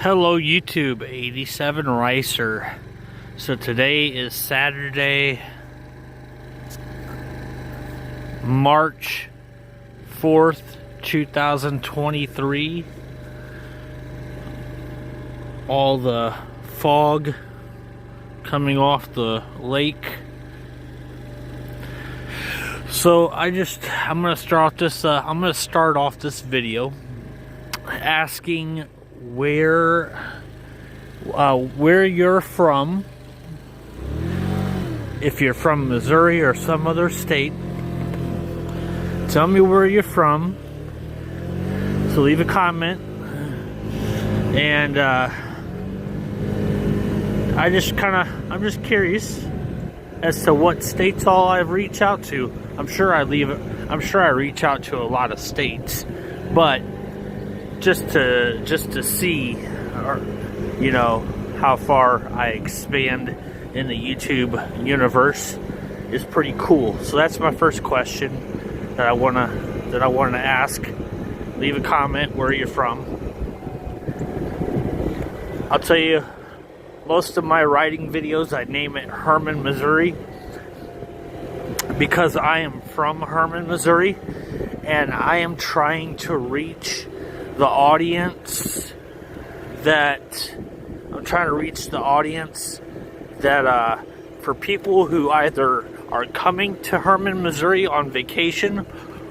Hello YouTube, 87 Ricer. So today is Saturday, March 4th, 2023. All the fog coming off the lake. So I'm gonna start off this video asking where you're from. If you're from Missouri or some other state, tell me where you're from. So leave a comment, and I'm just curious as to what states all I've reached out to. I'm sure I reach out to a lot of states, but just to see, you know, how far I expand in the YouTube universe is pretty cool. So that's my first question that I wanna ask. Leave a comment where you're from. I'll tell you, most of my riding videos I name it Hermann Missouri because I am from Hermann, Missouri, and I am trying to reach the audience that for people who either are coming to Hermann, Missouri on vacation,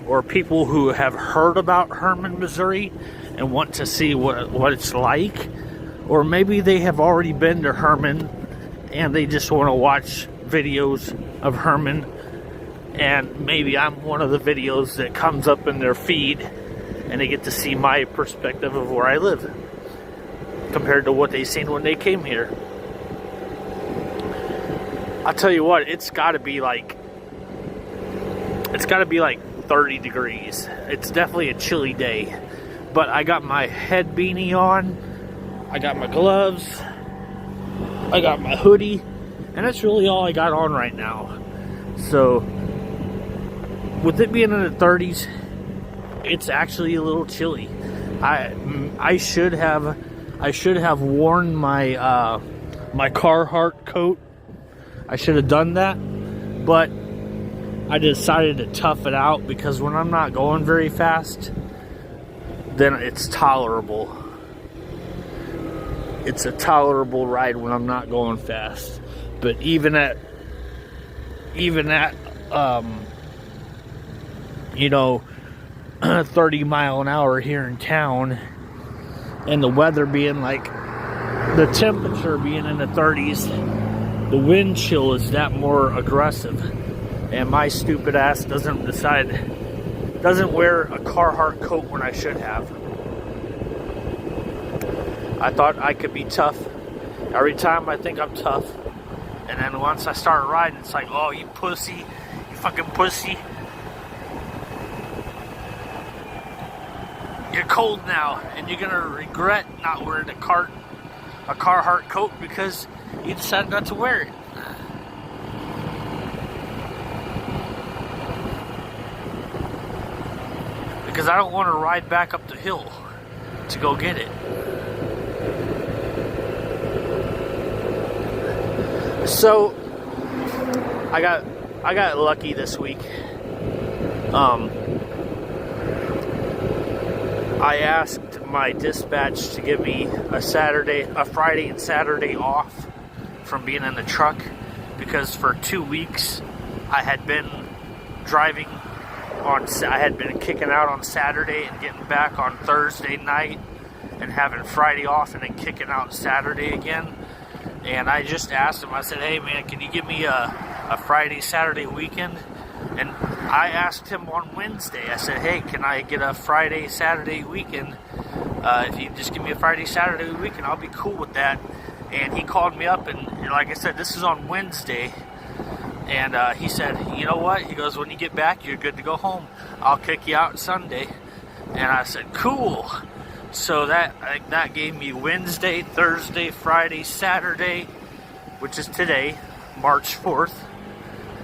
or people who have heard about Hermann, Missouri and want to see what it's like, or maybe they have already been to Hermann and they just want to watch videos of Hermann, and maybe I'm one of the videos that comes up in their feed and they get to see my perspective of where I live compared to what they seen when they came here. I'll tell you what, it's got to be like 30 degrees. It's definitely a chilly day, but I got my head beanie on, I got my gloves, I got my hoodie, and that's really all I got on right now. So with it being in the 30s, it's actually a little chilly. I should have worn my my Carhartt coat. I should have done that, but I decided to tough it out because when I'm not going very fast, then it's tolerable. It's a tolerable ride when I'm not going fast. But even at you know, 30 mile an hour here in town, and the weather being like, the temperature being in the 30s, the wind chill is that more aggressive, and my stupid ass doesn't wear a Carhartt coat when I should have. I thought I could be tough. Every time I think I'm tough, and then once I start riding, it's like, oh, you pussy, you fucking pussy. You're cold now, and you're gonna regret not wearing a Carhartt coat because you decided not to wear it. Because I don't want to ride back up the hill to go get it. So I got lucky this week. I asked my dispatch to give me a Friday and Saturday off from being in the truck, because for 2 weeks I had been kicking out on Saturday and getting back on Thursday night and having Friday off and then kicking out Saturday again. And I just asked him, I said, hey man, can you give me a Friday, Saturday weekend? And I asked him on Wednesday, I said, hey, can I get a Friday, Saturday weekend? If you just give me a Friday, Saturday weekend, I'll be cool with that. And he called me up, and like I said, this is on Wednesday. And he said, you know what? He goes, when you get back, you're good to go home. I'll kick you out Sunday. And I said, cool. So that gave me Wednesday, Thursday, Friday, Saturday, which is today, March 4th.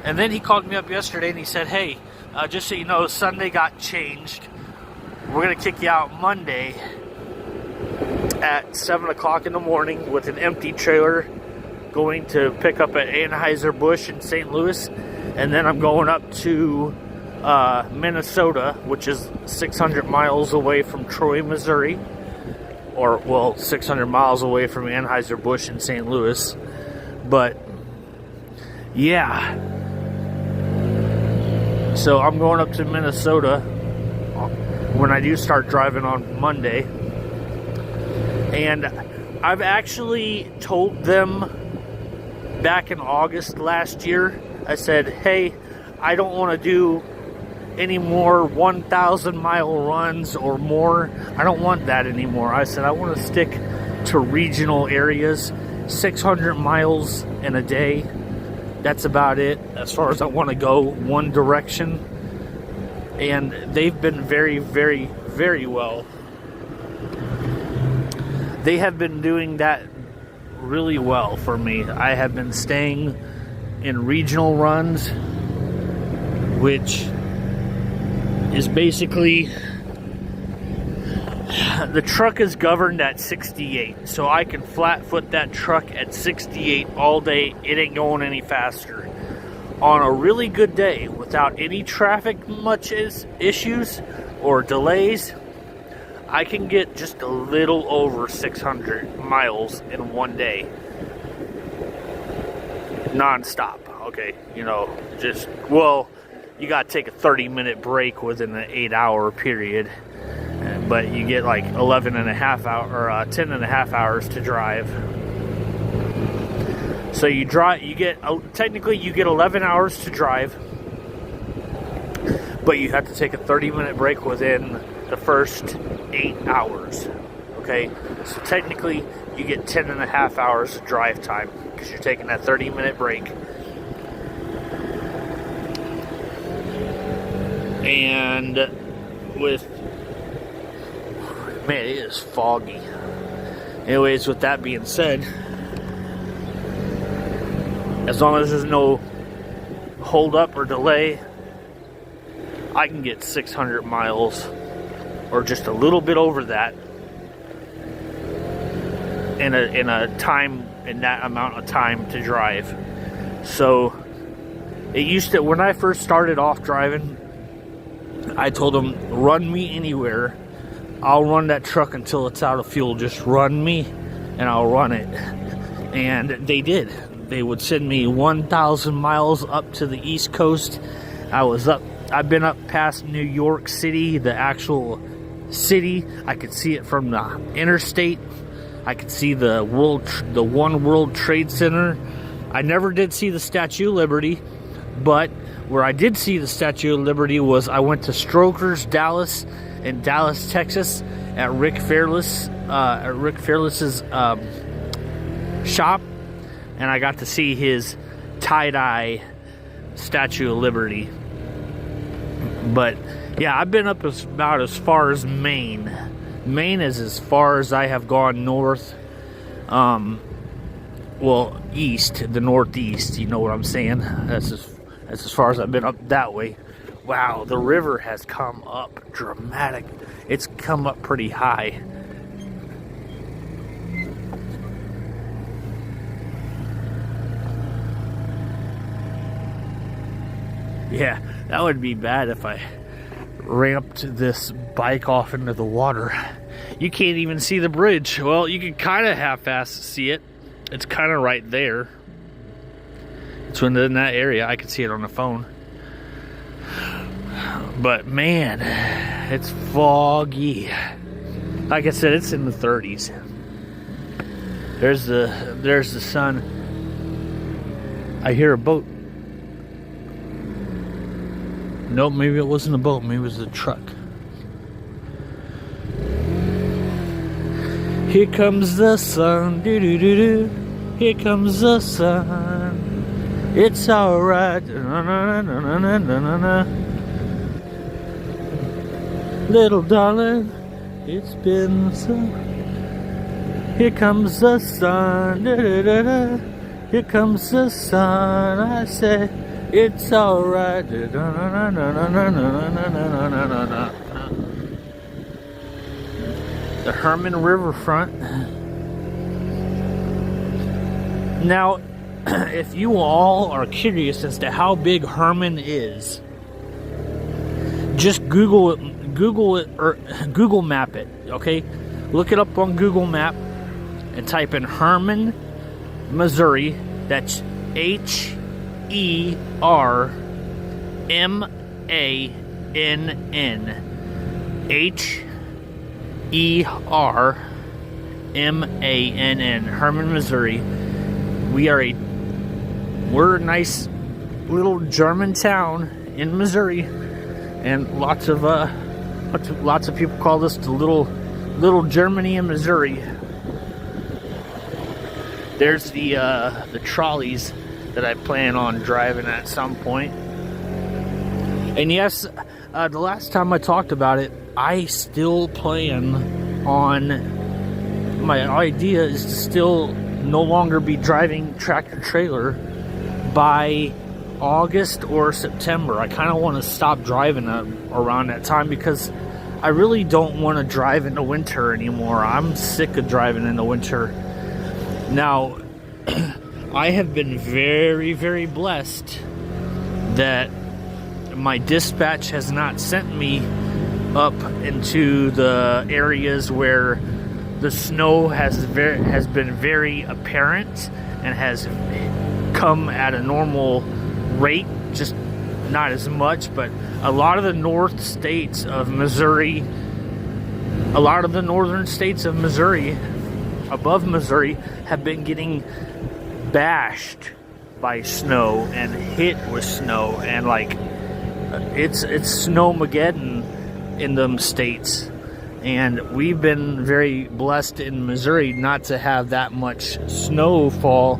And then he called me up yesterday and he said, hey, just so you know, Sunday got changed. We're going to kick you out Monday. at 7 o'clock in the morning with an empty trailer, going to pick up at Anheuser-Busch in St. Louis, and then I'm going up to Minnesota, which is 600 miles away from Troy, Missouri, or well, 600 miles away from Anheuser-Busch in St. Louis. But yeah, so I'm going up to Minnesota when I do start driving on Monday, and I've actually told them back in August last year, I said, hey, I don't want to do any more 1,000 mile runs or more. I don't want that anymore. I said I want to stick to regional areas, 600 miles in a day. That's about it as far as I want to go, one direction. And they've been very, very, very well. They have been doing that really well for me. I have been staying in regional runs, which is basically, the truck is governed at 68, so I can flat foot that truck at 68 all day. It ain't going any faster. On a really good day, without any traffic much issues or delays, I can get just a little over 600 miles in one day, non-stop. Okay, you know, just, well, you got to take a 30-minute break within an 8-hour period, but you get like 11 and a half hours or 10 and a half hours to drive. So you get technically you get 11 hours to drive, but you have to take a 30-minute break within the first 8 hours. Okay, so technically you get 10 and a half hours of drive time because you're taking that 30-minute break. And with, man, it is foggy. Anyways, with that being said, as long as there's no hold up or delay, I can get 600 miles or just a little bit over that in that amount of time to drive. So it used to, when I first started off driving, I told them, run me anywhere. I'll run that truck until it's out of fuel. Just run me and I'll run it. And they did. They would send me 1,000 miles up to the East Coast. I've been up past New York City, the actual city. I could see it from the interstate. I could see the One World Trade Center. I never did see the Statue of Liberty, but where I did see the Statue of Liberty was I went to Stroker's Dallas in Dallas, Texas, at Rick Fairless's shop, and I got to see his tie-dye Statue of Liberty. But yeah, I've been up about as far as Maine. Maine is as far as I have gone north. Well, east, the northeast. You know what I'm saying? That's as far as I've been up that way. Wow, the river has come up dramatic. It's come up pretty high. Yeah, that would be bad if I ramped this bike off into the water. You can't even see the bridge. Well, you can kind of half-ass see it. It's kind of right there. It's in that area. I can see it on the phone. But man, it's foggy. Like I said, it's in the 30s. There's the sun. I hear a boat. Nope, maybe it wasn't a boat. Maybe it was a truck. Here comes the sun. Do do do do. Here comes the sun. It's alright. Na, na, na, na, na, na, na. Little darling, it's been so. Here comes the sun. Da, da, da, da. Here comes the sun. I say it's alright. Da, da, na, na, na, na, na, na, na, na, na, na, na. the Hermann riverfront. Now, if you all are curious as to how big Hermann is, just Google it, or Google Map it, okay? Look it up on Google Map and type in Hermann, Missouri. That's HERMANN, Hermann, Missouri. We're a nice little German town in Missouri, and lots of people call this the little Germany in Missouri. There's the trolleys that I plan on driving at some point. And yes, the last time I talked about it, I still plan on, my idea is to still no longer be driving tractor trailer by August or September. I kind of want to stop driving around that time, because I really don't want to drive in the winter anymore. I'm sick of driving in the winter. Now, I have been very, very blessed that my dispatch has not sent me up into the areas where the snow has been very apparent and has come at a normal rate, just not as much. But a lot of the northern states of Missouri, above Missouri, have been getting bashed by snow and hit with snow, and like it's snowmageddon in them states. And we've been very blessed in Missouri not to have that much snowfall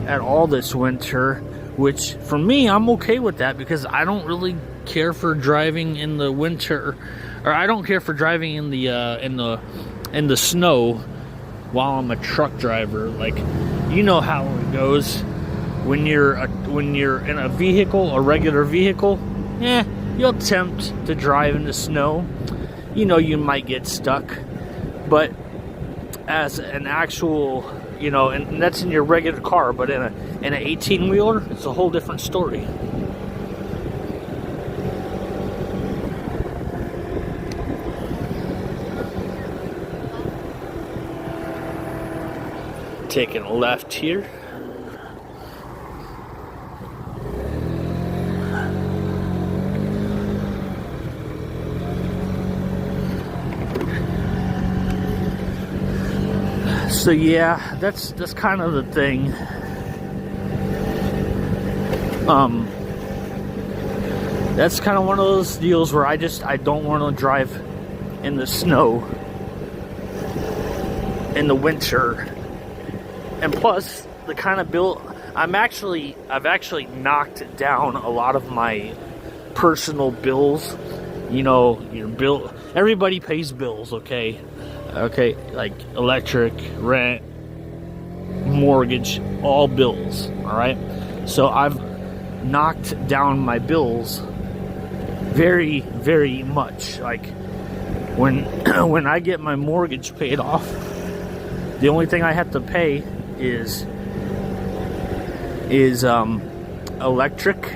at all this winter, which for me, I'm okay with that, because I don't really care for driving in the winter, or I don't care for driving in the snow while I'm a truck driver. Like, you know how it goes when you're in a vehicle, a regular vehicle. You'll attempt to drive in the snow. You know, you might get stuck, but as an actual, and that's in your regular car, but in an 18-wheeler, it's a whole different story. Taking a left here. So yeah, that's kind of the thing. That's kind of one of those deals where I don't want to drive in the snow in the winter. And plus, the kind of bill, I've actually knocked down a lot of my personal bills. Your bill, everybody pays bills, okay? Okay, like electric, rent, mortgage, all bills, all right? So I've knocked down my bills very, very much. Like, when I get my mortgage paid off, the only thing I have to pay is electric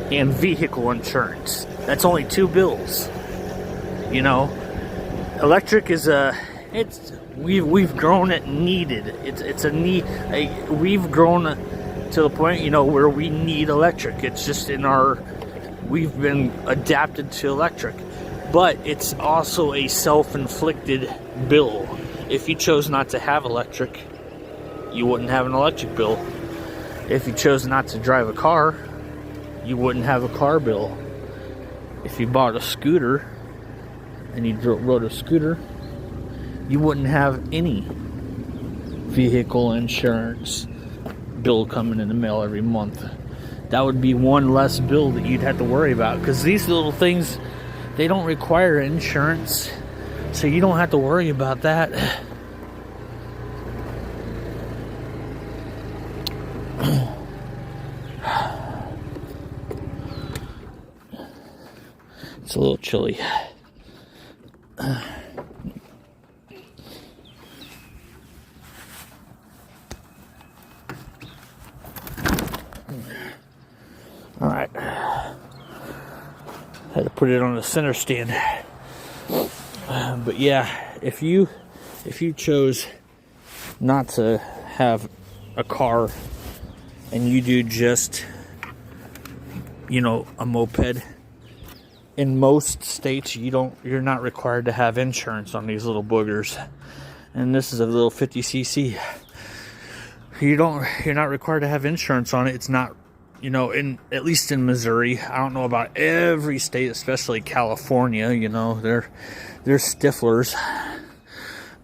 and vehicle insurance. That's only 2 bills, Electric is we've grown it needed. It's a need. We've grown to the point, where we need electric. It's just we've been adapted to electric. But it's also a self-inflicted bill. If you chose not to have electric, you wouldn't have an electric bill. If you chose not to drive a car, you wouldn't have a car bill. If you bought a scooter and you rode a scooter, you wouldn't have any vehicle insurance bill coming in the mail every month. That would be one less bill that you'd have to worry about, because these little things, they don't require insurance, so you don't have to worry about that. It's a little chilly. put it on a center stand. But yeah, if you chose not to have a car and you do just, you know, a moped, in most states you're not required to have insurance on these little boogers. And this is a little 50cc. You're not required to have insurance on it. It's not, you know, at least in Missouri. I don't know about every state, especially California, you know, they're stiflers.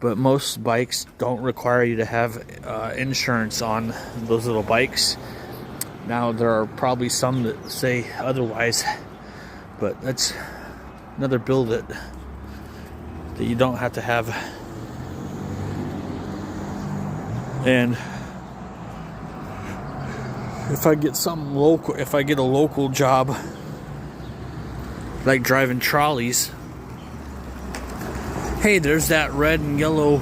But most bikes don't require you to have insurance on those little bikes. Now, there are probably some that say otherwise, but that's another bill that you don't have to have. And if I get something local, if I get a local job, like driving trolleys, hey, there's that red and yellow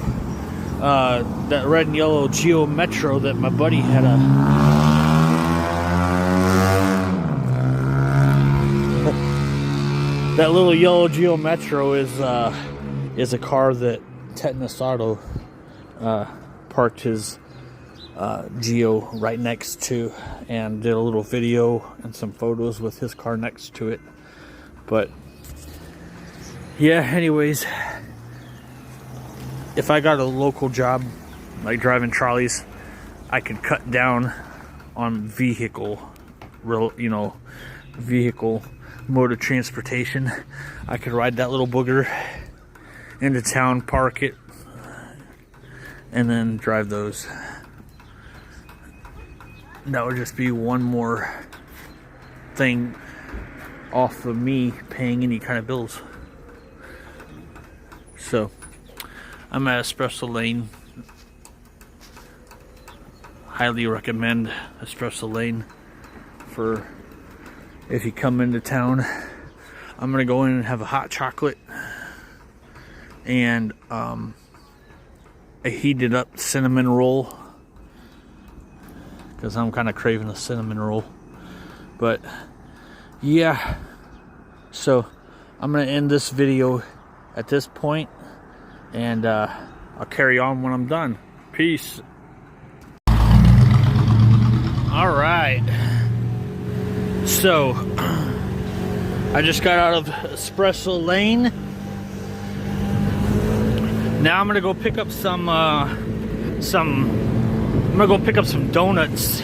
Geo Metro that my buddy had that little yellow Geo Metro is a car that Tetanus Auto parked his Geo right next to, and did a little video and some photos with his car next to it. But yeah, anyways, if I got a local job like driving trolleys, I could cut down on vehicle mode of transportation. I could ride that little booger into town, park it, and then drive those. That would just be one more thing off of me paying any kind of bills. So I'm at Espresso Lane. Highly recommend Espresso Lane for if you come into town. I'm gonna go in and have a hot chocolate and a heated up cinnamon roll, because I'm kind of craving a cinnamon roll. But yeah, so I'm gonna end this video at this point, and I'll carry on when I'm done. Peace. All right, so I just got out of Espresso Lane. Now I'm gonna go pick up some donuts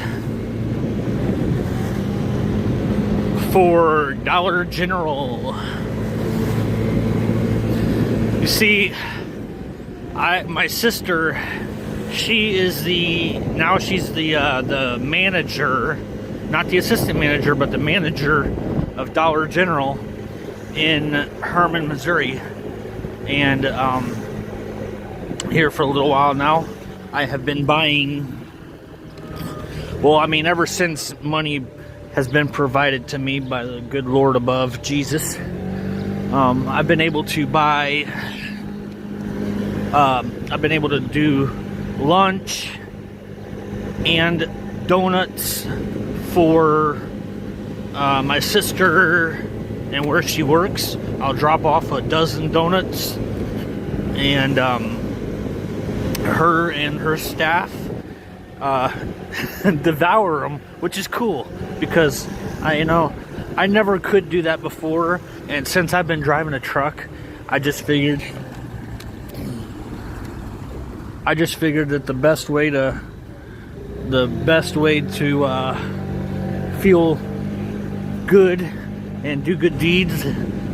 for Dollar General. You see, my sister, she's the manager, not the assistant manager, but the manager of Dollar General in Hermann, Missouri. And here for a little while now, I have been buying, well, I mean, ever since money has been provided to me by the good Lord above, Jesus, I've been able to buy, I've been able to do lunch and donuts for my sister and where she works. I'll drop off a dozen donuts, and her and her staff devour them, which is cool, because I never could do that before, and since I've been driving a truck, I just figured that the best way to feel good and do good deeds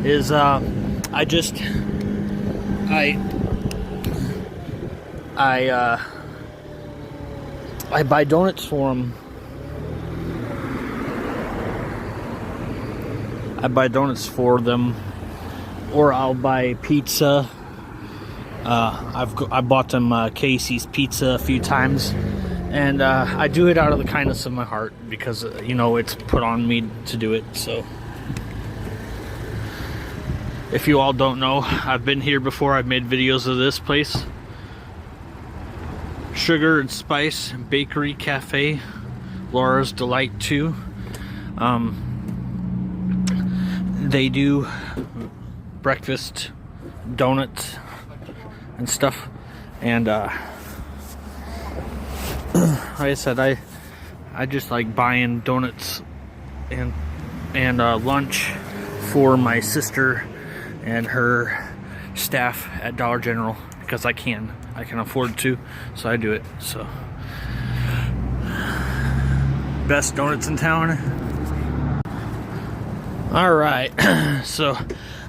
is I buy donuts for them. I buy donuts for them, or I'll buy pizza. I bought them Casey's Pizza a few times, and I do it out of the kindness of my heart, because it's put on me to do it. So if you all don't know, I've been here before. I've made videos of this place. Sugar and Spice Bakery Cafe, Laura's Delight 2. they do breakfast donuts and stuff, and like I said, I just like buying donuts and lunch for my sister and her staff at Dollar General, because I can afford to, so I do it. So best donuts in town. All right, so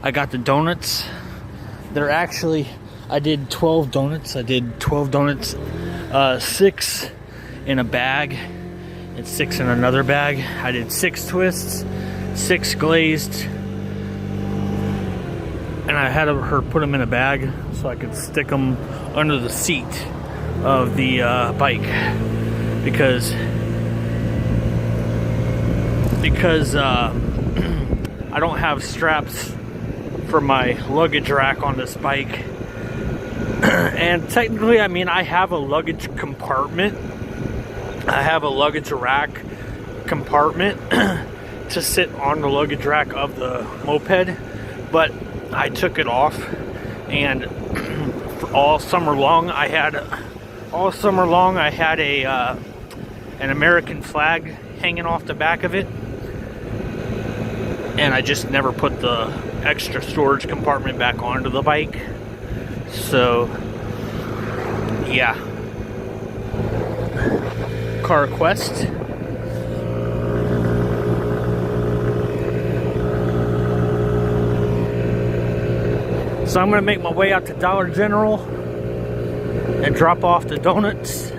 I got the donuts. They're actually, I did 12 donuts. 6 in a bag and 6 in another bag. I did 6 twists, 6 glazed, and I had her put them in a bag so I could stick them under the seat of the bike, because I don't have straps for my luggage rack on this bike. And technically, I mean, I have a luggage compartment. I have a luggage rack compartment to sit on the luggage rack of the moped, but I took it off, and for all summer long I had a an American flag hanging off the back of it, and I just never put the extra storage compartment back onto the bike. So yeah, Car Quest. So I'm gonna make my way out to Dollar General and drop off the donuts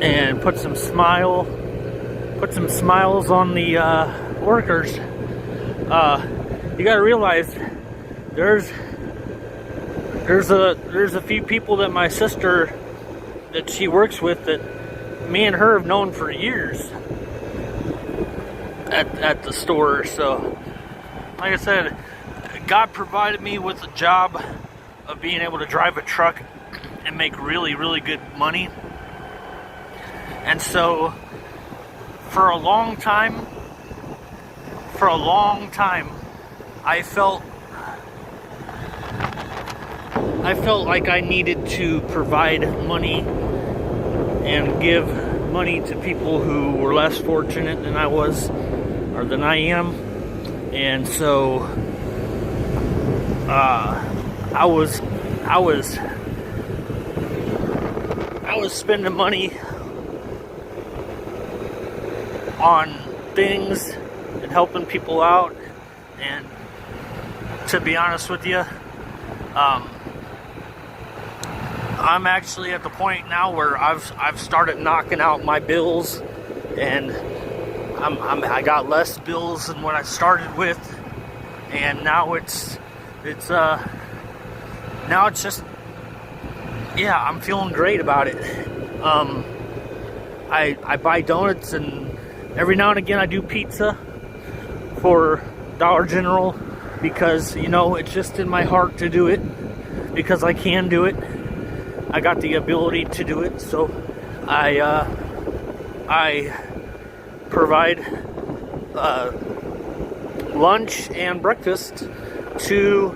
and put some smiles on the workers. You gotta realize there's a few people that my sister, that she works with, that me and her have known for years at the store. So like I said, God provided me with a job of being able to drive a truck and make really, really good money. And so for a long time, I felt like I needed to provide money and give money to people who were less fortunate than I was, or than I am. And so I was spending money on things and helping people out. And to be honest with you, I'm actually at the point now where I've started knocking out my bills, and I got less bills than what I started with, and now it's just, yeah, I'm feeling great about it. I buy donuts, and every now and again I do pizza for Dollar General, because, you know, it's just in my heart to do it, because I can do it. I got the ability to do it. So I provide lunch and breakfast to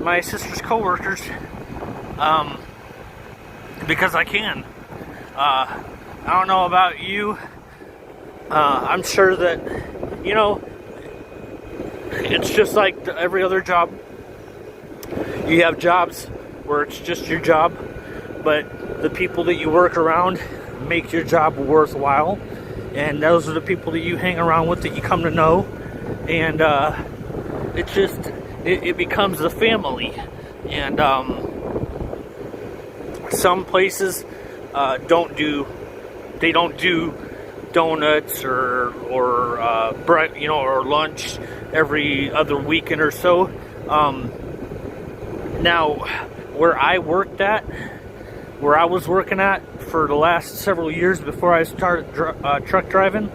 my sister's coworkers, because I can. I don't know about you. I'm sure that, you know, it's just like every other job. You have jobs where it's just your job, but the people that you work around make your job worthwhile, and those are the people that you hang around with, that you come to know, and it becomes a family. And some places don't do donuts or you know, or lunch every other weekend or so. Now, where I was working at for the last several years before I started truck driving,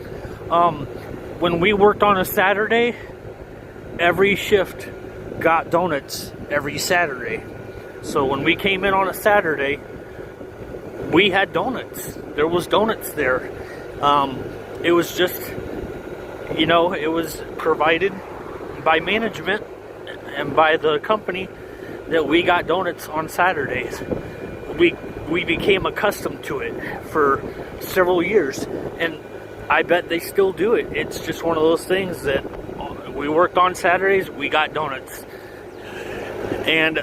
when we worked on a Saturday, every shift got donuts every Saturday. So when we came in on a Saturday, we had donuts. There was donuts there. It was just, you know, it was provided by management and by the company that we got donuts on Saturdays. We became accustomed to it for several years, and I bet they still do it. It's just one of those things that we worked on Saturdays, we got donuts. And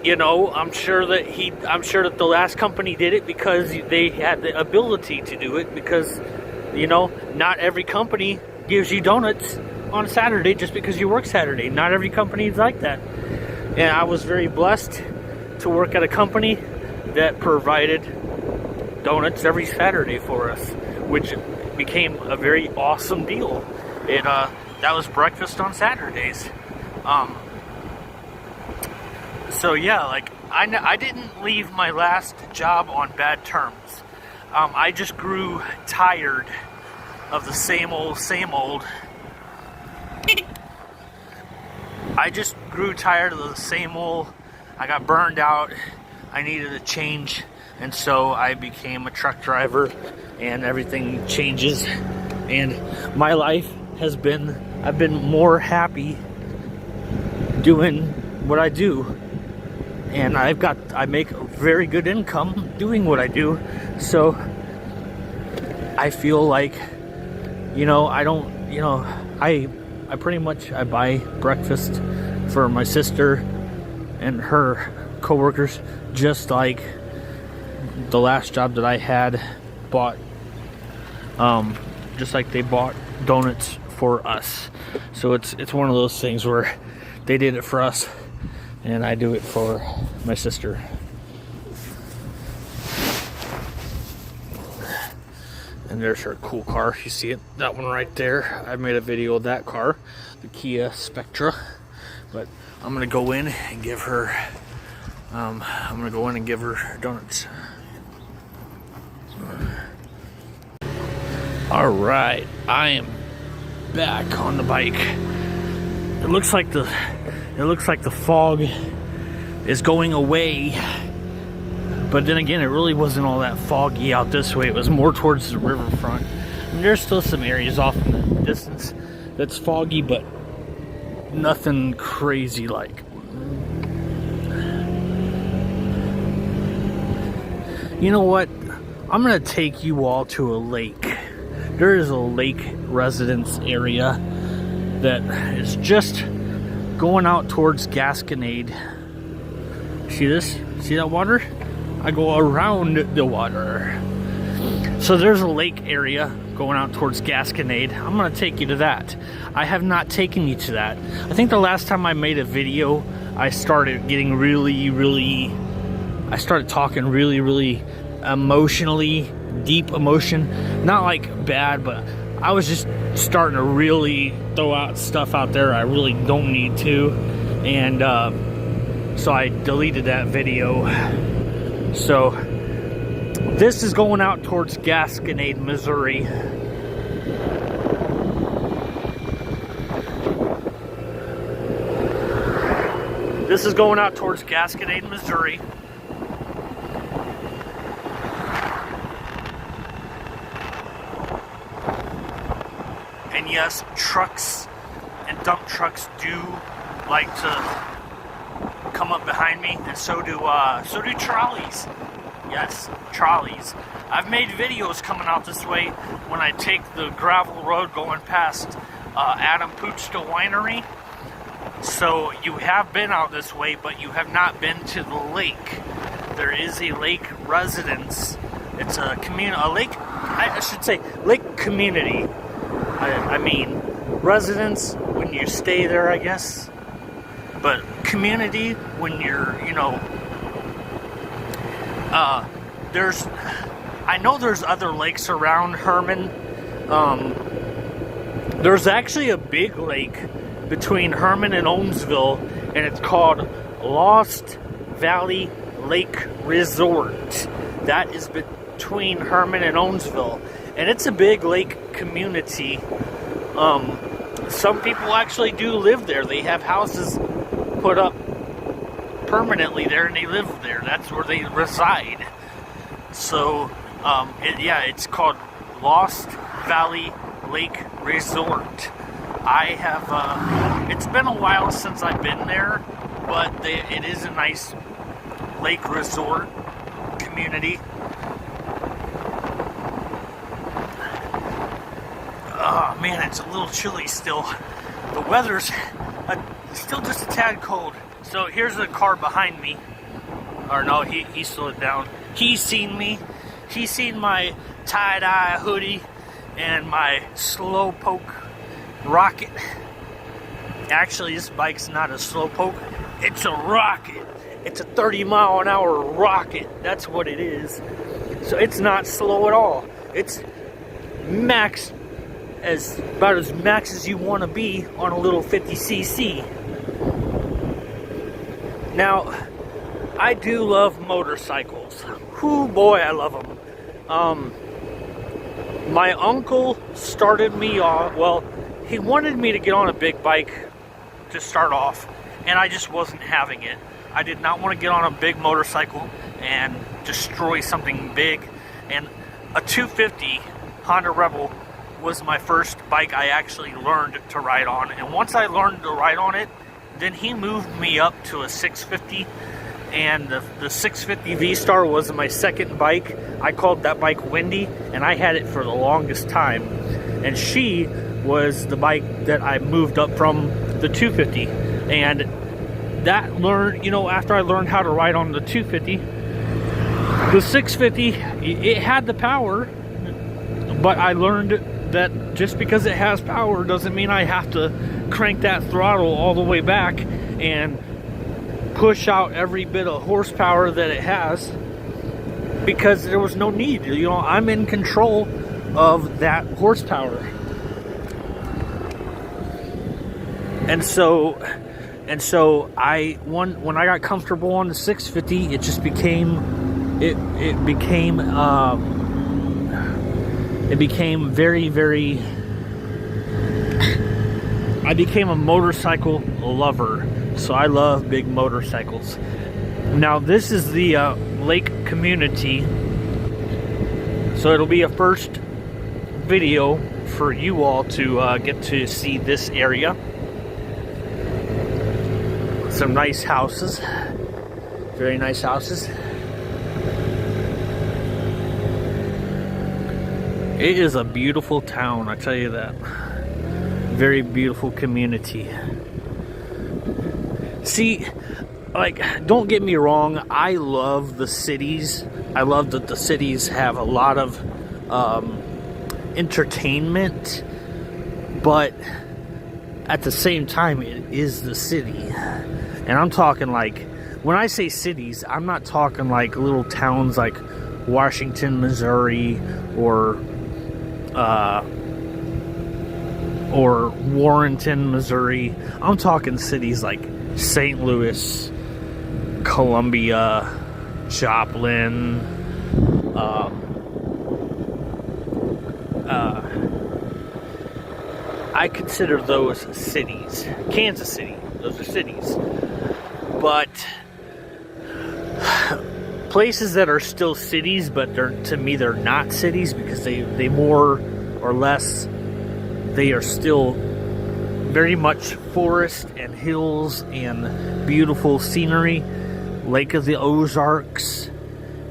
you know, I'm sure that the last company did it because they had the ability to do it, because, you know, not every company gives you donuts on Saturday just because you work Saturday. Not every company is like that. And I was very blessed to work at a company that provided donuts every Saturday for us, which became a very awesome deal. That was breakfast on Saturdays. So yeah, like, I didn't leave my last job on bad terms. I just grew tired of the same old. I just grew tired of the same old. I got burned out. I needed a change, and so I became a truck driver, and everything changes. And my life has been, I've been more happy doing what I do. And I make a very good income doing what I do. So I feel like, you know, I pretty much, I buy breakfast for my sister and her coworkers, just like the last job that I had bought, just like they bought donuts for us. So it's one of those things where they did it for us, and I do it for my sister. And there's her cool car. You see it? That one right there. I made a video of that car, the Kia Spectra. But I'm gonna go in and give her. Donuts. All right, I am back on the bike. It looks like the fog is going away, but then again, it really wasn't all that foggy out this way. It was more towards the riverfront. And there's still some areas off in the distance that's foggy, but nothing crazy like. You know what? I'm gonna take you all to a lake. There is a lake residence area that is just going out towards Gasconade. See this? See that water? I go around the water. So there's a lake area going out towards Gasconade. I'm gonna take you to that. I have not taken you to that. I think the last time I made a video, I started getting I started talking really emotionally, deep emotion. Not like bad, but I was just starting to really throw out stuff out there I really don't need to. And so I deleted that video. So this is going out towards Gasconade, Missouri. This is going out towards Gasconade, Missouri. And yes, trucks and dump trucks do like to come up behind me, and so do trolleys. Yes, trolleys. I've made videos coming out this way when I take the gravel road going past Adam Puchka Winery. So you have been out this way, but you have not been to the lake. There is a lake residence. It's a lake community. I mean, residence when you stay there, I guess. But community when you're, you know, I know there's other lakes around Hermann. There's actually a big lake between Hermann and Ohmsville, and it's called Lost Valley Lake Resort. That is between Hermann and Ohmsville, and it's a big lake community. Some people actually do live there. They have houses put up permanently there, and they live there. That's where they reside. So, it's called Lost Valley Lake Resort. I have, it's been a while since I've been there, but it is a nice lake resort community. Oh man, it's a little chilly still. The weather's still just a tad cold. So here's the car behind me. Or no, he slowed down. He's seen me. He's seen my tie-dye hoodie and my slowpoke rocket. Actually, this bike's not a slowpoke. It's a rocket. It's a 30-mile-an-hour rocket. That's what it is. So it's not slow at all. It's max, about as max as you want to be on a little 50cc. Now, I do love motorcycles. Whoo boy, I love them. My uncle started me off, well, he wanted me to get on a big bike to start off, and I just wasn't having it. I did not want to get on a big motorcycle and destroy something big, and a 250 Honda Rebel was my first bike I actually learned to ride on. And once I learned to ride on it, then he moved me up to a 650, and the 650 V-Star was my second bike. I called that bike Wendy, and I had it for the longest time. And she was the bike that I moved up from the 250. And that learned, you know, after I learned how to ride on the 250, the 650, it had the power, but I learned that just because it has power doesn't mean I have to crank that throttle all the way back and push out every bit of horsepower that it has, because there was no need. You know, I'm in control of that horsepower. And so when I got comfortable on the 650, it just became very, very, I became a motorcycle lover. So I love big motorcycles. Now this is the lake community. So it'll be a first video for you all to get to see this area. Some nice houses. Very nice houses. It is a beautiful town, I tell you that. Very beautiful community. See, like, don't get me wrong, I love the cities. I love that the cities have a lot of entertainment, but at the same time, it is the city. And I'm talking like, when I say cities, I'm not talking like little towns like Washington, Missouri, or Warrenton, Missouri. I'm talking cities like St. Louis, Columbia, Joplin, I consider those cities. Kansas City, those are cities. But places that are still cities, but to me they're not cities, because they more or less, they are still very much forest and hills and beautiful scenery. Lake of the Ozarks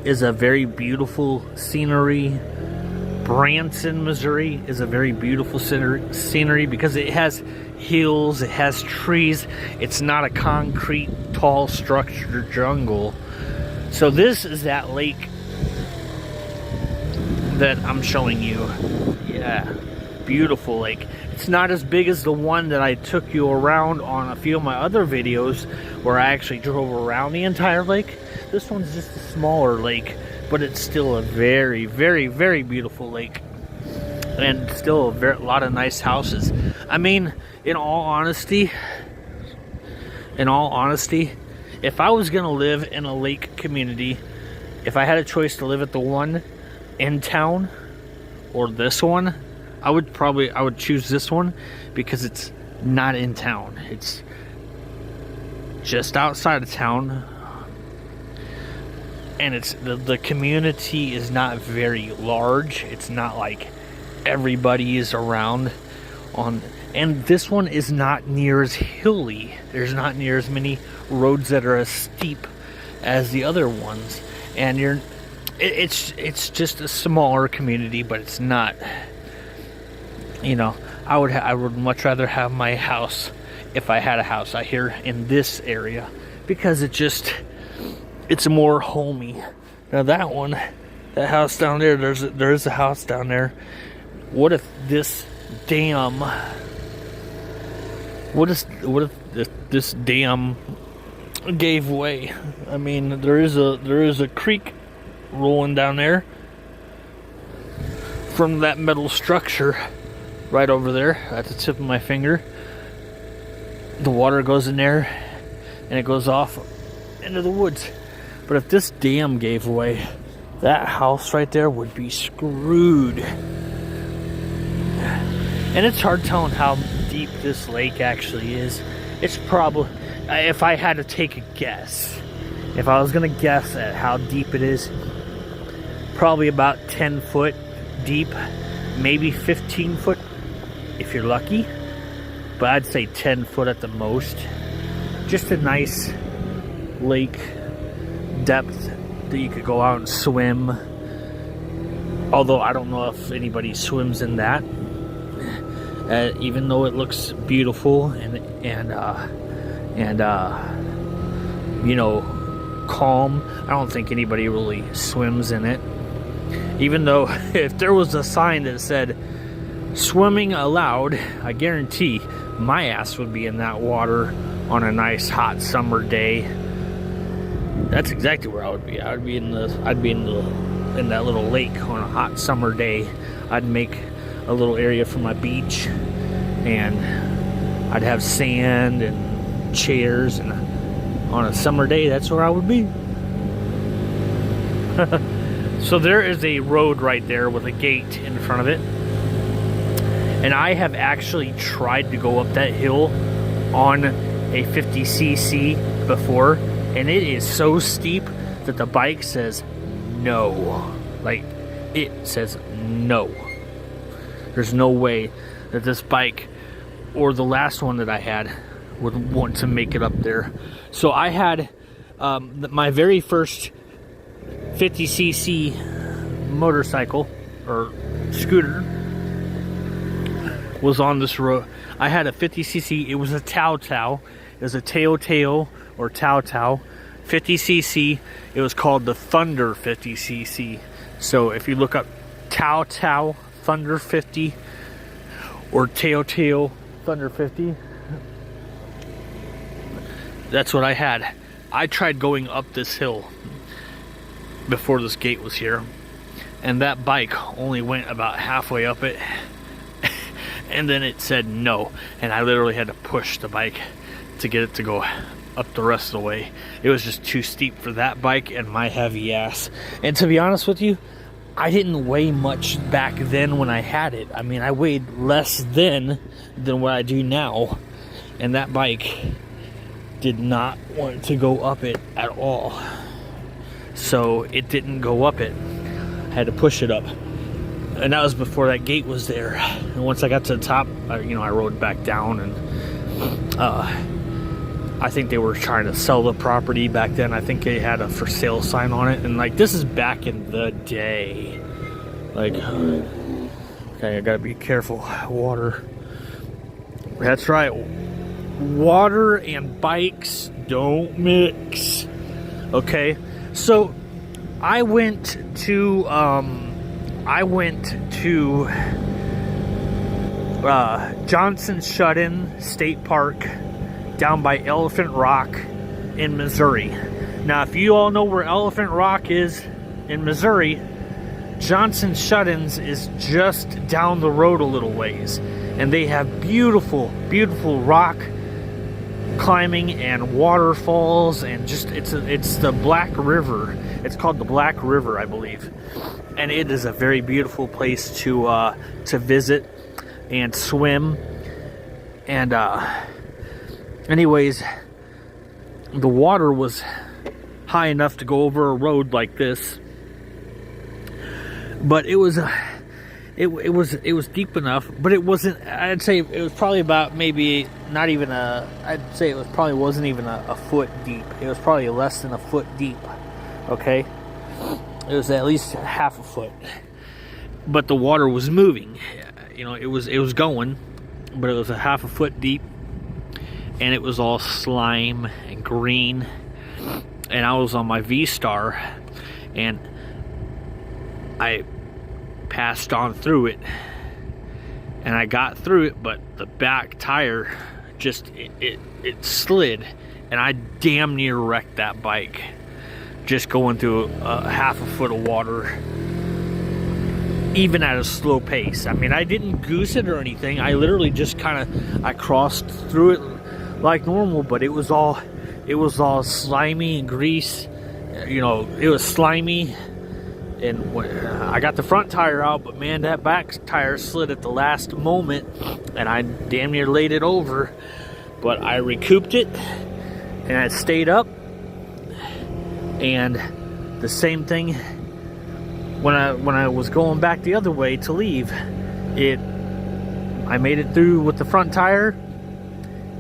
is a very beautiful scenery. Branson, Missouri is a very beautiful scenery because it has hills, it has trees. It's not a concrete, tall, structured jungle. So this is that lake that I'm showing you. Yeah, beautiful lake. It's not as big as the one that I took you around on a few of my other videos where I actually drove around the entire lake. This one's just a smaller lake, but it's still a very, very, very beautiful lake. And still a lot of nice houses. I mean, in all honesty, if I was gonna live in a lake community, if I had a choice to live at the one in town or this one, I would choose this one, because it's not in town. It's just outside of town, and it's the community is not very large. It's not like everybody is around. and this one is not near as hilly. There's not near as many roads that are as steep as the other ones, and it's just a smaller community, but it's not, you know, I would much rather have my house, if I had a house out here in this area, because it's more homey. Now that house down there, there's a house down there. What if this dam, what if this dam gave way? I mean, there is a creek rolling down there from that metal structure right over there at the tip of my finger. The water goes in there and it goes off into the woods. But if this dam gave way, that house right there would be screwed. And it's hard telling how deep this lake actually is. It's probably, if I had to take a guess, if I was gonna guess at how deep it is, probably about 10 foot deep, maybe 15 foot if you're lucky, but I'd say 10 foot at the most. Just a nice lake depth that you could go out and swim, although I don't know if anybody swims in that, even though it looks beautiful and you know, calm. I don't think anybody really swims in it, even though if there was a sign that said swimming allowed, I guarantee my ass would be in that water on a nice hot summer day. That's exactly where I would be. I'd be in that little lake on a hot summer day. I'd make a little area for my beach, and I'd have sand and chairs, and on a summer day, that's where I would be. So there is a road right there with a gate in front of it. And I have actually tried to go up that hill on a 50cc before, and it is so steep that the bike says no. Like, it says no. There's no way that this bike, or the last one that I had, would want to make it up there. So I had my very first 50cc motorcycle or scooter was on this road. I had a 50cc. It was a taotao. It was a taotao or taotao 50cc. It was called the Thunder 50cc. So if you look up taotao Thunder 50 or taotao Thunder 50, that's what I had. I tried going up this hill before this gate was here, and that bike only went about halfway up it. And then it said no, and I literally had to push the bike to get it to go up the rest of the way. It was just too steep for that bike and my heavy ass. And to be honest with you, I didn't weigh much back then when I had it. I mean, I weighed less then than what I do now, and that bike did not want to go up it at all. So it didn't go up it. I had to push it up. And that was before that gate was there. And once I got to the top, I rode back down, and I think they were trying to sell the property back then. I think they had a for sale sign on it, and like, this is back in the day. Like, okay, I gotta be careful. Water. That's right. Water and bikes don't mix. Okay, so I went to Johnson Shut-In State Park down by Elephant Rock in Missouri. Now, if you all know where Elephant Rock is in Missouri, Johnson Shut-Ins is just down the road a little ways, and they have beautiful, beautiful rock climbing and waterfalls, and just it's the Black River. It's called the Black River, I believe. And it is a very beautiful place to visit and swim. And anyways, the water was high enough to go over a road like this, but it was it was deep enough, but it wasn't. I'd say it was probably about maybe not even a. I'd say it was probably wasn't even a foot deep. It was probably less than a foot deep. Okay, it was at least half a foot. But the water was moving. You know, it was going, but it was a half a foot deep, and it was all slime and green. And I was on my V-Star, and I passed on through it, and I got through it, but the back tire just it slid, and I damn near wrecked that bike just going through a half a foot of water, even at a slow pace. I mean, I didn't goose it or anything. I literally just I crossed through it like normal, but it was all slimy and grease. You know, it was slimy. And I got the front tire out, but man, that back tire slid at the last moment, and I damn near laid it over. But I recouped it, and I stayed up. And the same thing when I was going back the other way to leave, I made it through with the front tire,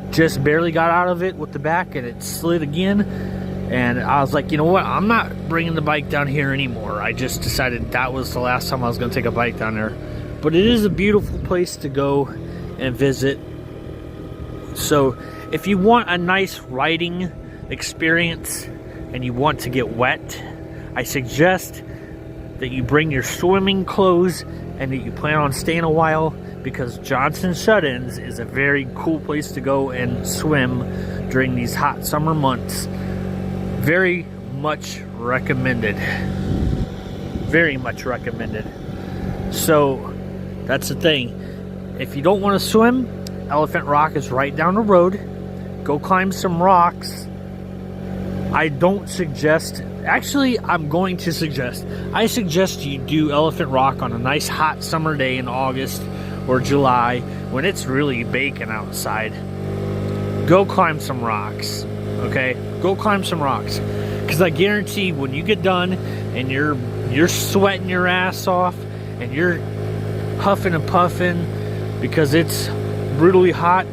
just barely got out of it with the back, and it slid again. And I was like, you know what, I'm not bringing the bike down here anymore. I just decided that was the last time I was going to take a bike down there. But it is a beautiful place to go and visit. So if you want a nice riding experience and you want to get wet, I suggest that you bring your swimming clothes and that you plan on staying a while, because Johnson Shut-ins is a very cool place to go and swim during these hot summer months. Very much recommended. Very much recommended. So that's the thing. If you don't want to swim, Elephant Rock is right down the road. Go climb some rocks. I don't suggest, actually I'm going to suggest, I suggest you do Elephant Rock on a nice hot summer day in August or July when it's really baking outside. Go climb some rocks. Okay, go climb some rocks, because I guarantee when you get done and you're sweating your ass off and you're huffing and puffing because it's brutally hot,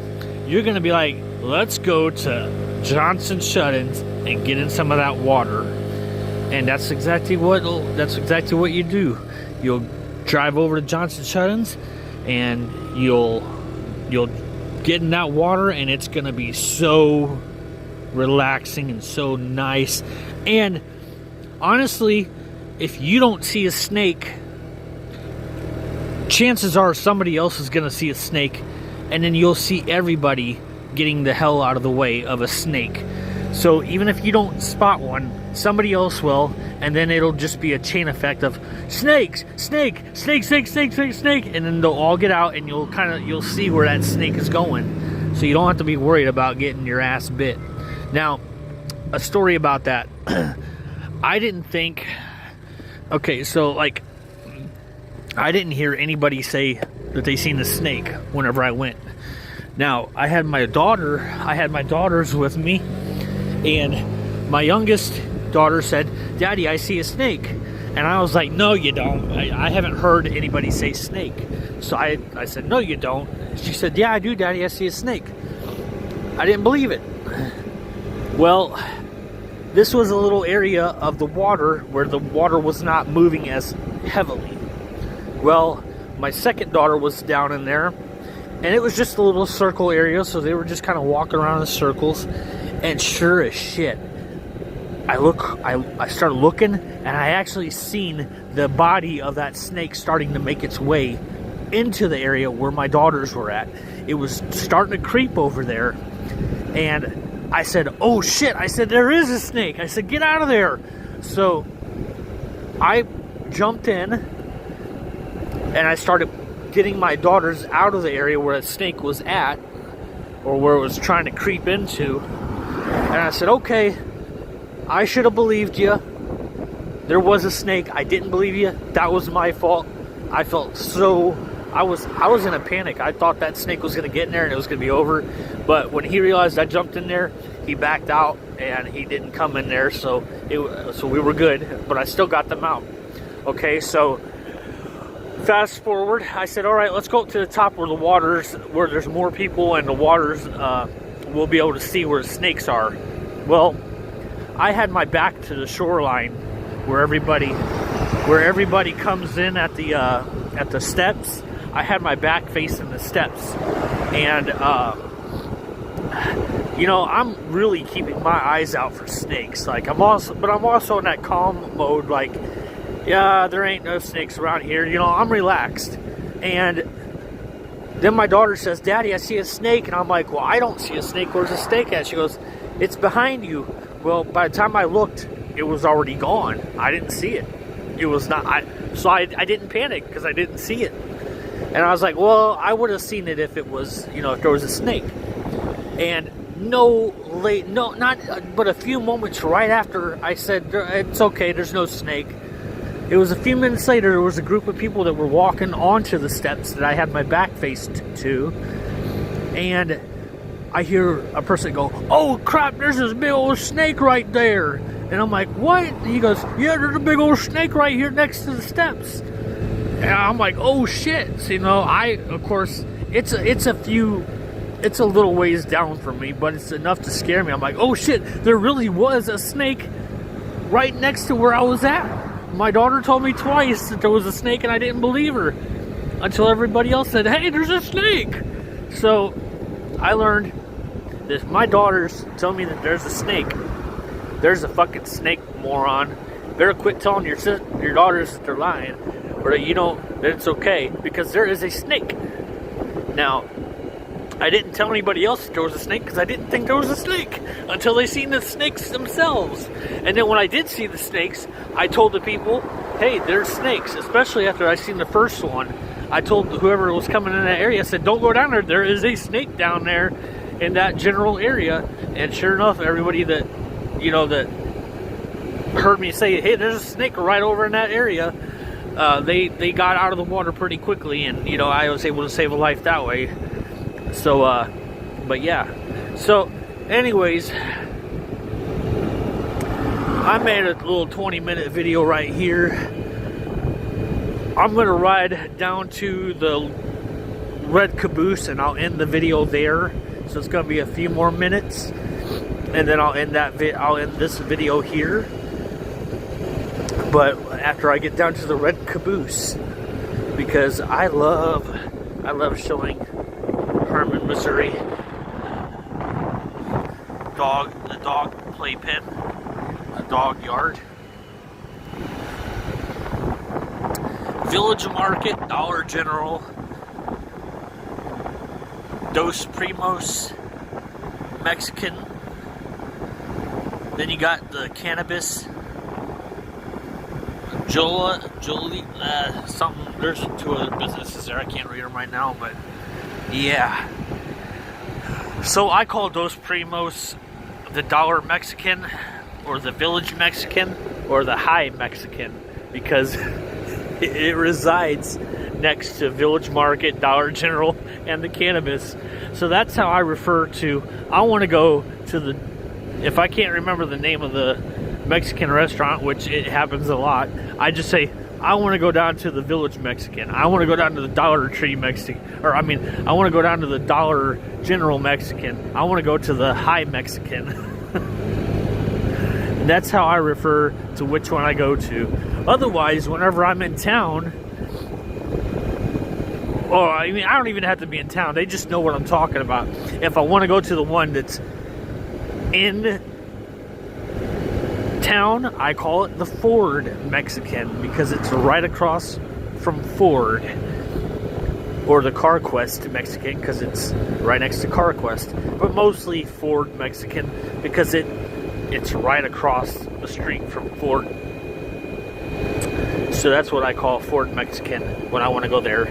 you're gonna be like, let's go to Johnson Shut-ins and get in some of that water. And that's exactly what you do. You'll drive over to Johnson Shut-ins and you'll get in that water, and it's gonna be so relaxing and so nice. And honestly, if you don't see a snake, chances are somebody else is gonna see a snake, and then you'll see everybody getting the hell out of the way of a snake. So even if you don't spot one, somebody else will, and then it'll just be a chain effect of snakes, snake, snake, snake, snake, snake, snake, and then they'll all get out, and you'll see where that snake is going. So you don't have to be worried about getting your ass bit. Now, a story about that. I didn't think, okay, so like, I didn't hear anybody say that they seen a snake whenever I went. Now, I had my daughters with me, and my youngest daughter said, "Daddy, I see a snake." And I was like, "No, you don't. I haven't heard anybody say snake." So I said, "No, you don't." She said, "Yeah, I do, Daddy. I see a snake." I didn't believe it. Well, this was a little area of the water where the water was not moving as heavily. Well, my second daughter was down in there, and it was just a little circle area, so they were just kind of walking around in circles. And sure as shit, I started looking, and I actually seen the body of that snake starting to make its way into the area where my daughters were at. It was starting to creep over there, and I said, "Oh shit," I said, "there is a snake." I said, "Get out of there." So I jumped in and I started getting my daughters out of the area where the snake was at, or where it was trying to creep into. And I said, "Okay, I should have believed you. There was a snake. I didn't believe you. That was my fault." I felt so, I was in a panic. I thought that snake was going to get in there and it was going to be over. But when he realized I jumped in there, he backed out and he didn't come in there. So we were good, but I still got them out. Okay, so fast forward, I said, all right, let's go up to the top where the waters, where there's more people and the waters, we'll be able to see where the snakes are. Well, I had my back to the shoreline where everybody comes in at the steps. I had my back facing the steps, and you know, I'm really keeping my eyes out for snakes. Like I'm also in that calm mode. Like, yeah, there ain't no snakes around here. You know, I'm relaxed. And then my daughter says, "Daddy, I see a snake," and I'm like, "Well, I don't see a snake. Where's the snake at?" She goes, "It's behind you." Well, by the time I looked, it was already gone. I didn't see it. It was not. So I didn't panic because I didn't see it. And I was like, well, I would have seen it if it was, you know, if there was a snake. And not but a few moments right after I said, it's okay, there's no snake. It was a few minutes later, there was a group of people that were walking onto the steps that I had my back faced to. And I hear a person go, "Oh crap, there's this big old snake right there." And I'm like, "What?" And he goes, "Yeah, there's a big old snake right here next to the steps." And I'm like, "Oh shit." So, you know, of course, it's a little ways down from me, but it's enough to scare me. I'm like, "Oh shit, there really was a snake right next to where I was at." My daughter told me twice that there was a snake, and I didn't believe her until everybody else said, "Hey, there's a snake." So I learned that my daughters tell me that there's a snake. There's a fucking snake, moron. Better quit telling your daughters that they're lying, or that you don't, that it's okay, because there is a snake. Now, I didn't tell anybody else that there was a snake because I didn't think there was a snake until they seen the snakes themselves. And then when I did see the snakes, I told the people, "Hey, there's snakes," especially after I seen the first one. I told whoever was coming in that area, I said, "Don't go down there. There is a snake down there in that general area." And sure enough, everybody that, you know, that heard me say, "Hey, there's a snake right over in that area," they got out of the water pretty quickly, and, you know, I was able to save a life that way. So, but yeah. So, anyways, I made a little 20-minute video right here. I'm gonna ride down to the Red Caboose, and I'll end the video there. So it's gonna be a few more minutes, and then I'll end this video here. But after I get down to the Red Caboose, because I love showing Hermann, Missouri the dog playpen, a dog yard, Village Market, Dollar General, Dos Primos, Mexican. Then you got the cannabis, Jolie, something. There's 2 other businesses there. I can't read them right now, but yeah. So I call Dos Primos the Dollar Mexican, or the Village Mexican, or the High Mexican, because it resides next to Village Market, Dollar General, and the cannabis. So that's how I refer to. I want to go to the, if I can't remember the name of the Mexican restaurant, which it happens a lot, I just say, I want to go down to the Village Mexican. I want to go down to the Dollar Tree Mexican. Or, I mean, I want to go down to the Dollar General Mexican. I want to go to the High Mexican. And that's how I refer to which one I go to. Otherwise, whenever I'm in town, or, I mean, I don't even have to be in town. They just know what I'm talking about. If I want to go to the one that's in town, I call it the Ford Mexican, because it's right across from Ford, or the CarQuest Mexican, because it's right next to CarQuest, but mostly Ford Mexican because it's right across the street from Ford. So that's what I call Ford Mexican when I want to go there.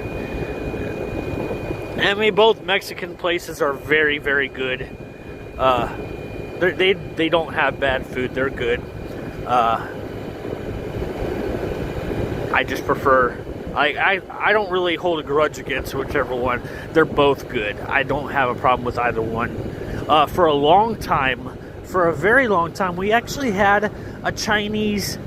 I mean, both Mexican places are very, very good. They don't have bad food. They're good. I just prefer, I don't really hold a grudge against whichever one. They're both good. I don't have a problem with either one. For a long time, for a very long time, we actually had a Chinese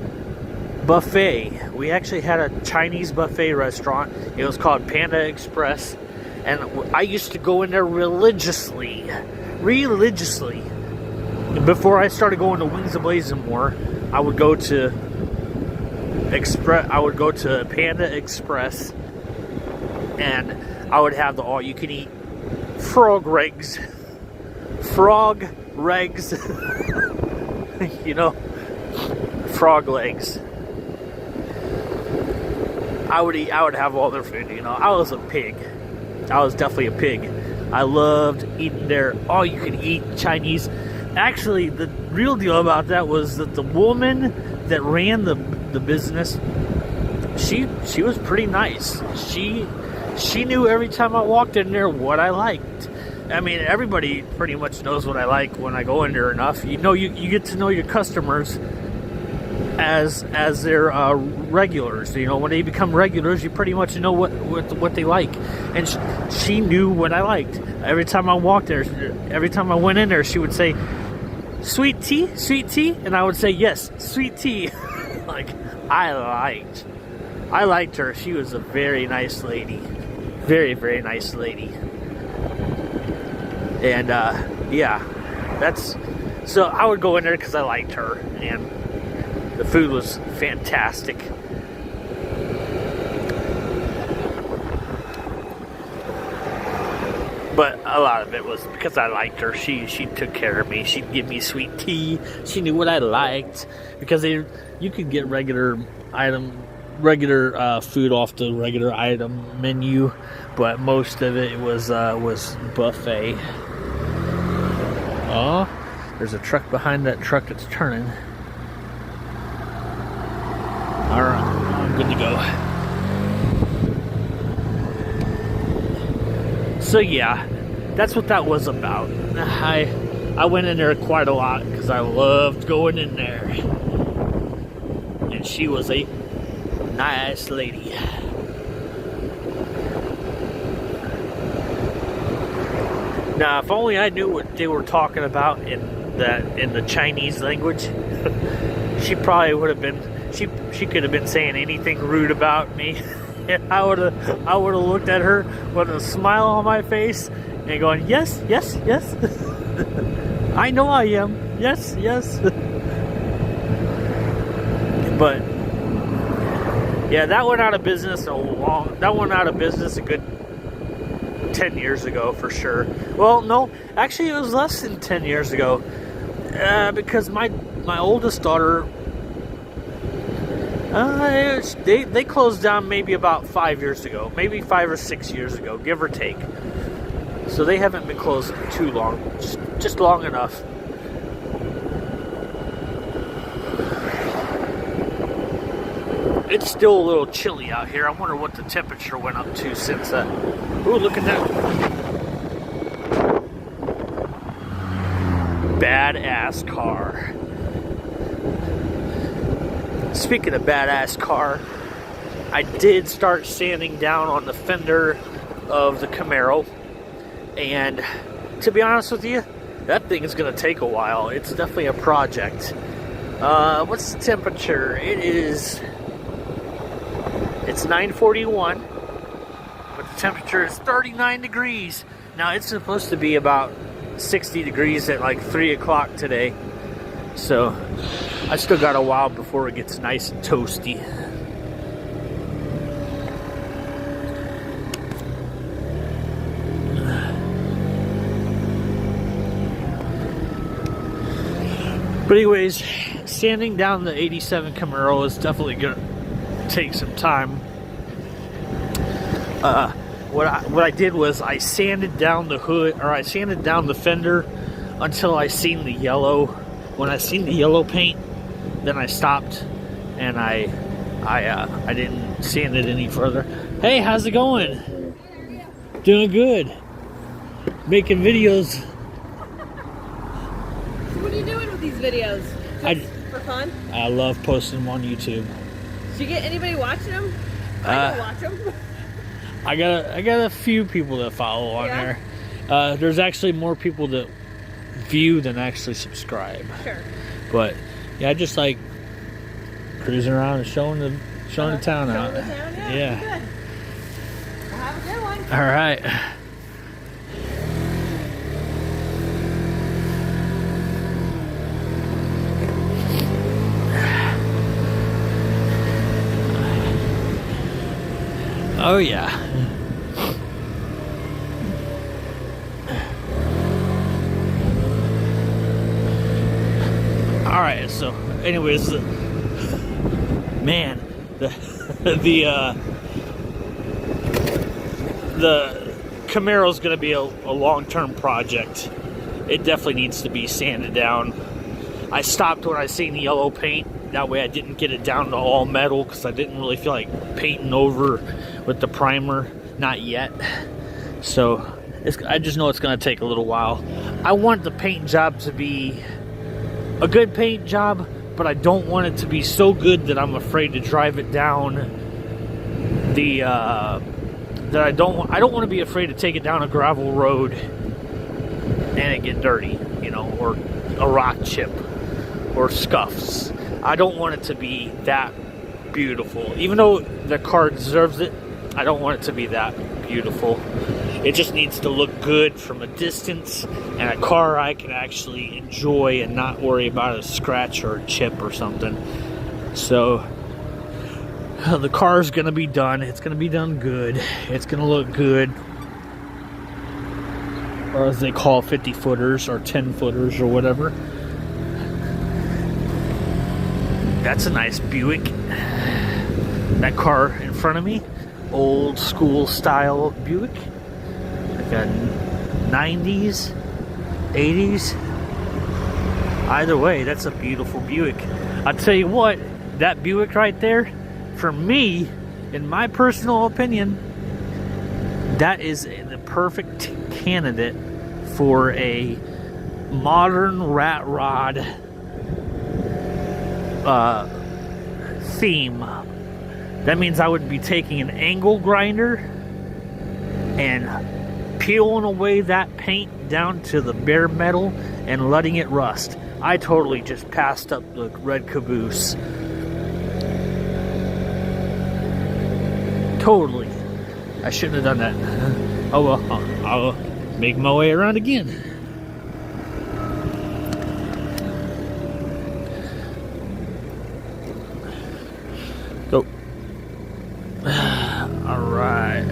buffet. We actually had a Chinese buffet restaurant. It was called Panda Express, and I used to go in there religiously. Before I started going to Wings of Blazing more, I would go to Panda Express, and I would have the all-you-can-eat frog legs, you know, frog legs. I would have all their food, you know. I was a pig. I was definitely a pig. I loved eating their all-you-can-eat Chinese. Actually, the real deal about that was that the woman that ran the business, she was pretty nice. She knew every time I walked in there what I liked. I mean, everybody pretty much knows what I like when I go in there enough. You know, you get to know your customers as their regulars. You know, when they become regulars, you pretty much know what they like. And she knew what I liked. Every time I walked there, every time I went in there, she would say, sweet tea? And I would say, yes, sweet tea. Like, I liked her. She was a very nice lady. Very, very nice lady. And, yeah, so I would go in there because I liked her, and the food was fantastic. But a lot of it was because I liked her. She took care of me. She'd give me sweet tea. She knew what I liked, because you could get regular food off the regular item menu, but most of it was buffet. Oh, there's a truck behind that truck that's turning. All right, I'm good to go. So yeah, that's what that was about. I went in there quite a lot because I loved going in there, and she was a nice lady. Now, if only I knew what they were talking about in the Chinese language, she probably would have been. She could have been saying anything rude about me. And I would have looked at her with a smile on my face and going, yes, yes, yes. I know I am. Yes, yes. But yeah, that went out of business a good 10 years ago for sure. Well, no, actually it was less than 10 years ago, because my oldest daughter, they closed down maybe about 5 years ago, maybe 5 or 6 years ago, give or take. So they haven't been closed too long, just long enough. It's still a little chilly out here. I wonder what the temperature went up to since that. Ooh, look at that. Badass car. Speaking of badass car, I did start sanding down on the fender of the Camaro. And to be honest with you, that thing is going to take a while. It's definitely a project. What's the temperature? It's 9:41, but the temperature is 39 degrees. Now, it's supposed to be about 60 degrees at like 3 o'clock today. So, I still got a while before it gets nice and toasty. But anyways, sanding down the 87 Camaro is definitely going to take some time. What I did was I sanded down the hood, or I sanded down the fender until I seen the yellow. When I seen the yellow paint, then I stopped, and I didn't sand it any further. Hey, how's it going? Doing good. Making videos. What are you doing with these videos? Just for fun? I love posting them on YouTube. Did you get anybody watching them? I don't watch them. I got a few people that follow on there. There's actually more people that view than actually subscribe. Sure. But yeah, I just like cruising around and showing the town out. The town? Yeah. Good. Well, have a good one. All right. Oh yeah. All right. So, anyways, man, the Camaro's going to be a long-term project. It definitely needs to be sanded down. I stopped when I seen the yellow paint. That way I didn't get it down to all metal because I didn't really feel like painting over with the primer. Not yet. So I just know it's going to take a little while. I want the paint job to be a good paint job, but I don't want it to be so good that I'm afraid to drive it down the that I don't want to be afraid to take it down a gravel road and it get dirty, you know, or a rock chip or scuffs. I don't want it to be that beautiful. Even though the car deserves it, I don't want it to be that beautiful. It just needs to look good from a distance, and a car I can actually enjoy and not worry about a scratch or a chip or something. So the car's gonna be done. It's gonna be done good. It's gonna look good. Or as they call 50 footers or 10 footers or whatever. That's a nice Buick. That car in front of me, old school style Buick. Like a 90s, 80s. Either way, that's a beautiful Buick. I'll tell you what, that Buick right there, for me, in my personal opinion, that is the perfect candidate for a modern rat rod theme. That means I would be taking an angle grinder and peeling away that paint down to the bare metal and letting it rust. I totally just passed up the red caboose. Totally. I shouldn't have done that. Oh well, I'll make my way around again. Go. Alright.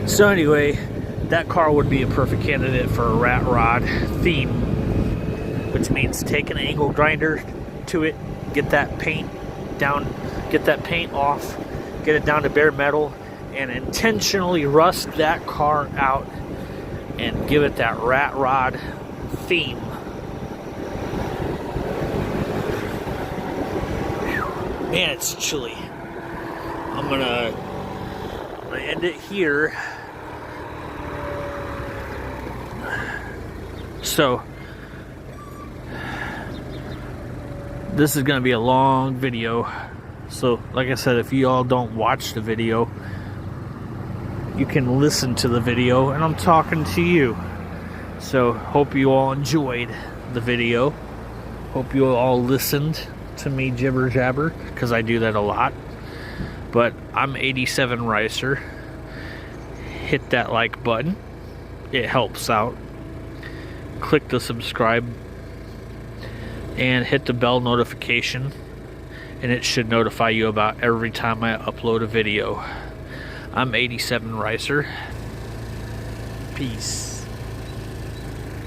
So anyway, that car would be a perfect candidate for a rat rod theme, which means take an angle grinder to it, get that paint down, get that paint off, get it down to bare metal, and intentionally rust that car out and give it that rat rod theme. Man, it's chilly. I'm gonna end it here. So this is gonna be a long video. So like I said, if you all don't watch the video, you can listen to the video, and I'm talking to you. So hope you all enjoyed the video. Hope you all listened to me jibber jabber, because I do that a lot. But I'm 87 Ricer. Hit that like button. It helps out. Click the subscribe and hit the bell notification, and it should notify you about every time I upload a video. I'm 87 Ricer. Peace.